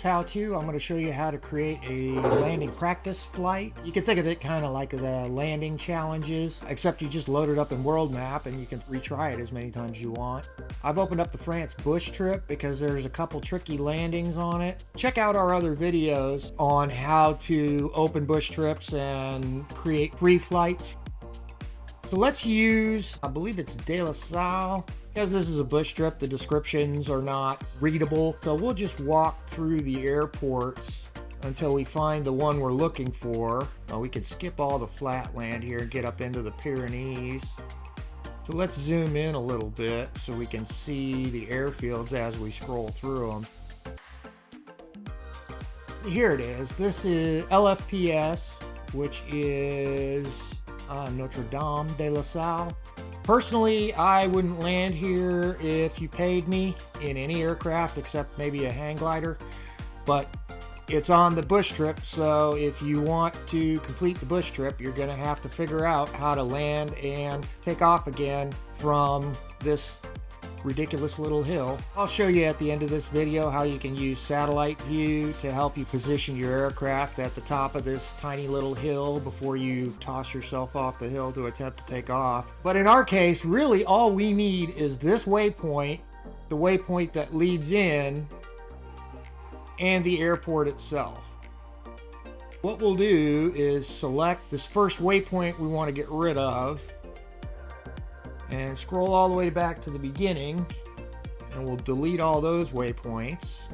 this how-to, I'm going to show you how to create a landing practice flight. You can think of it kind of like the landing challenges, except you just load it up in World Map and you can retry it as many times as you want. I've opened up the France Bush Trip because there's a couple tricky landings on it. Check out our other videos on how to open bush trips and create free flights. So let's use, I believe it's De La Salle. Because this is a bush trip, the descriptions are not readable. So we'll just walk through the airports until we find the one we're looking for. We can skip all the flat land here and get up into the Pyrenees. So let's zoom in a little bit so we can see the airfields as we scroll through them. Here it is. This is LFPS, which is Notre Dame de la Salle. Personally, I wouldn't land here if you paid me in any aircraft except maybe a hang glider, but it's on the bush trip, so if you want to complete the bush trip, you're going to have to figure out how to land and take off again from this ridiculous little hill. I'll show you at the end of this video how you can use satellite view to help you position your aircraft at the top of this tiny little hill before you toss yourself off the hill to attempt to take off. But in our case, really all we need is this waypoint, the waypoint that leads in, and the airport itself. What we'll do is select this first waypoint we want to get rid of and scroll all the way back to the beginning, and we'll delete all those waypoints.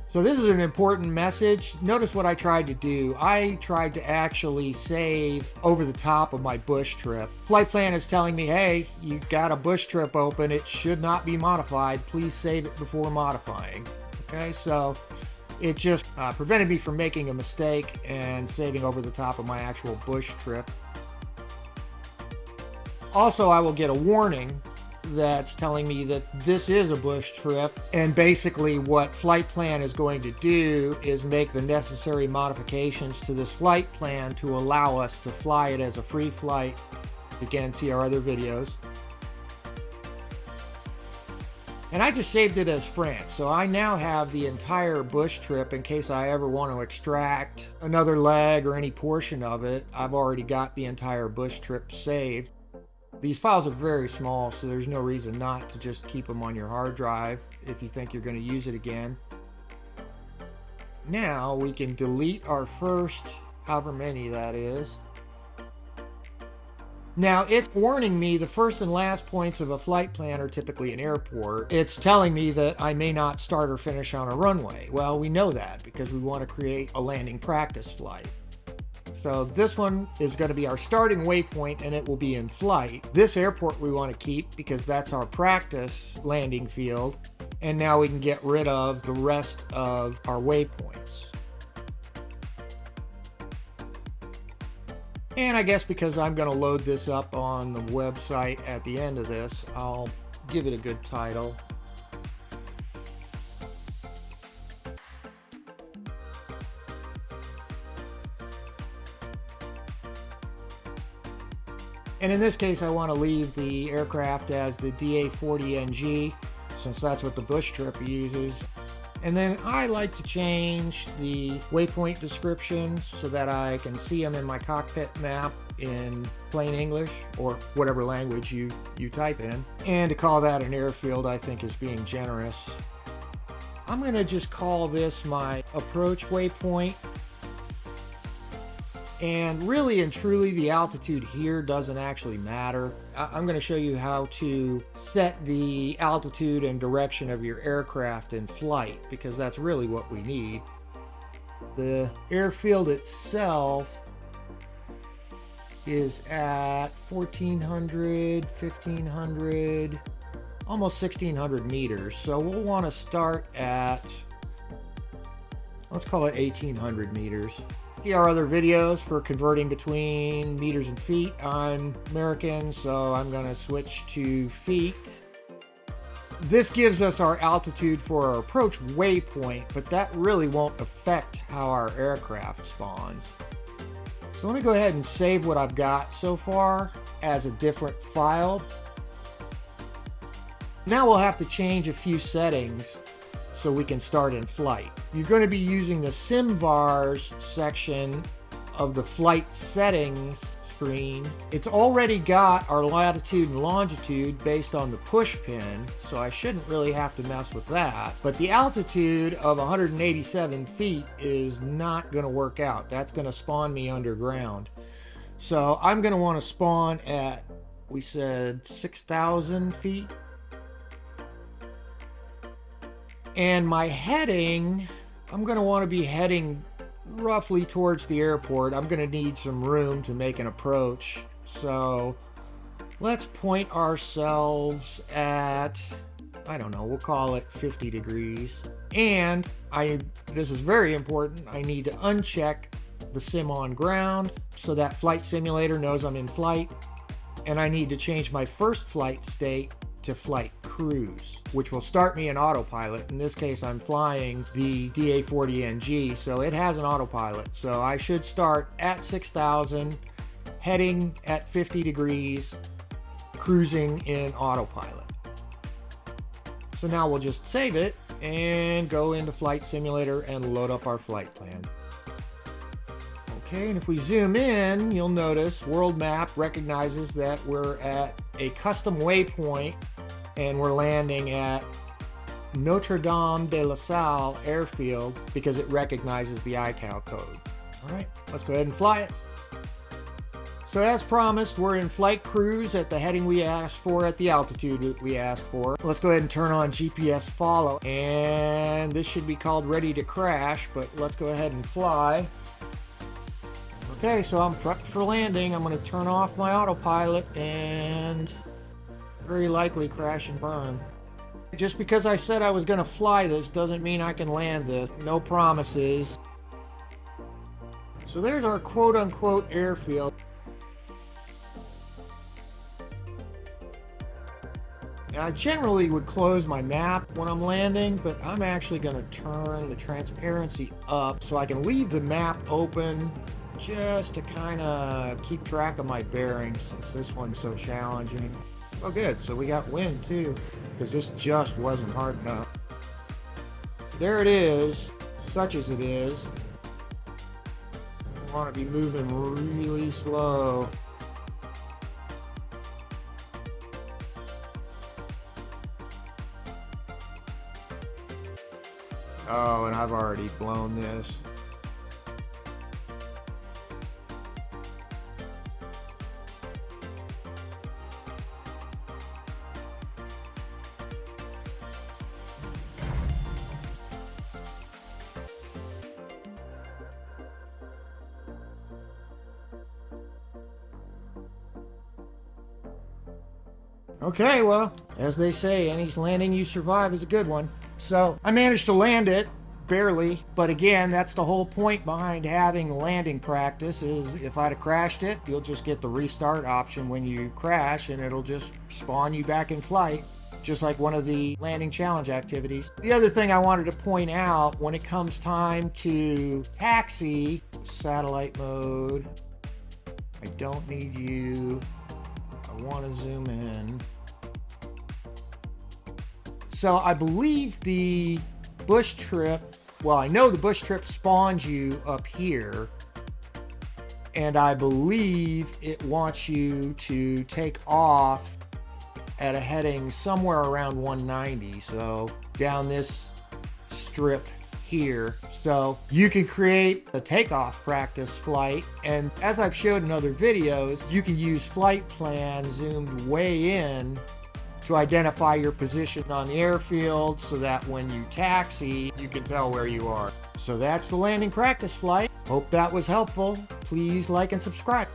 So this is an important message. Notice what I tried to do. I tried to actually save over the top of my bush trip. Flight plan is telling me, hey, you got a bush trip open. It should not be modified. Please save it before modifying. Okay, so it just prevented me from making a mistake and saving over the top of my actual bush trip. Also, I will get a warning that's telling me that this is a bush trip, and basically what flight plan is going to do is make the necessary modifications to this flight plan to allow us to fly it as a free flight. Again, see our other videos. And I just saved it as France, so I now have the entire bush trip in case I ever want to extract another leg or any portion of it. I've already got the entire bush trip saved. These files are very small, so there's no reason not to just keep them on your hard drive if you think you're going to use it again. Now we can delete our first, however many that is. Now it's warning me the first and last points of a flight plan are typically an airport. It's telling me that I may not start or finish on a runway. Well, we know that because we want to create a landing practice flight. So this one is going to be our starting waypoint, and it will be in flight. This airport we want to keep because that's our practice landing field. And now we can get rid of the rest of our waypoints. And I guess because I'm going to load this up on the website at the end of this, I'll give it a good title. And in this case, I want to leave the aircraft as the DA-40NG, since that's what the bush trip uses. And then I like to change the waypoint descriptions so that I can see them in my cockpit map in plain English, or whatever language you type in. And to call that an airfield, I think, is being generous. I'm going to just call this my approach waypoint. And really and truly, the altitude here doesn't actually matter. I'm going to show you how to set the altitude and direction of your aircraft in flight, because that's really what we need. The airfield itself is at 1,400, 1,500, almost 1,600 meters. So we'll want to start at, let's call it 1,800 meters. See our other videos for converting between meters and feet. I'm American, so I'm going to switch to feet. This gives us our altitude for our approach waypoint, but that really won't affect how our aircraft spawns. So let me go ahead and save what I've got so far as a different file. Now we'll have to change a few settings. so we can start in flight. You're going to be using the SimVars section of the flight settings screen. It's already got our latitude and longitude based on the push pin, so I shouldn't really have to mess with that. But the altitude of 187 feet is not going to work out. That's going to spawn me underground. So I'm going to want to spawn at, we said 6,000 feet. And my heading, I'm going to want to be heading roughly towards the airport. I'm going to need some room to make an approach. So let's point ourselves at, I don't know, we'll call it 50 degrees. And this is very important, I need to uncheck the sim on ground so that flight simulator knows I'm in flight. And I need to change my first flight state to flight cruise, which will start me in autopilot. In this case, I'm flying the DA40NG, so it has an autopilot. So I should start at 6,000, heading at 50 degrees, cruising in autopilot. So now we'll just save it and go into Flight Simulator and load up our flight plan. Okay, and if we zoom in, you'll notice World Map recognizes that we're at a custom waypoint and we're landing at Notre Dame de la Salle airfield because it recognizes the ICAO code. All right, let's go ahead and fly it. So as promised, we're in flight cruise at the heading we asked for, at the altitude that we asked for. Let's go ahead and turn on GPS follow, and this should be called ready to crash, but let's go ahead and fly. Okay, so I'm prepped for landing. I'm going to turn off my autopilot and very likely crash and burn. Just because I said I was going to fly this doesn't mean I can land this. No promises. So there's our quote-unquote airfield. I generally would close my map when I'm landing, but I'm actually going to turn the transparency up so I can leave the map open just to kind of keep track of my bearings since this one's so challenging. Oh good, so we got wind too, because this just wasn't hard enough. There it is, such as it is. I want to be moving really slow. Oh, and I've already blown this. Okay, well, as they say, any landing you survive is a good one. So I managed to land it, barely, but again, that's the whole point behind having landing practice, is if I'd have crashed it, you'll just get the restart option when you crash and it'll just spawn you back in flight, just like one of the landing challenge activities. The other thing I wanted to point out, when it comes time to taxi, satellite mode, I don't need you, I want to zoom in. So I believe the Bush Trip, well, I know the Bush Trip spawns you up here, and I believe it wants you to take off at a heading somewhere around 190, so down this strip here. So you can create a takeoff practice flight, and as I've showed in other videos, you can use flight plan zoomed way in to identify your position on the airfield so that when you taxi, you can tell where you are. So that's the landing practice flight. Hope that was helpful. Please like and subscribe.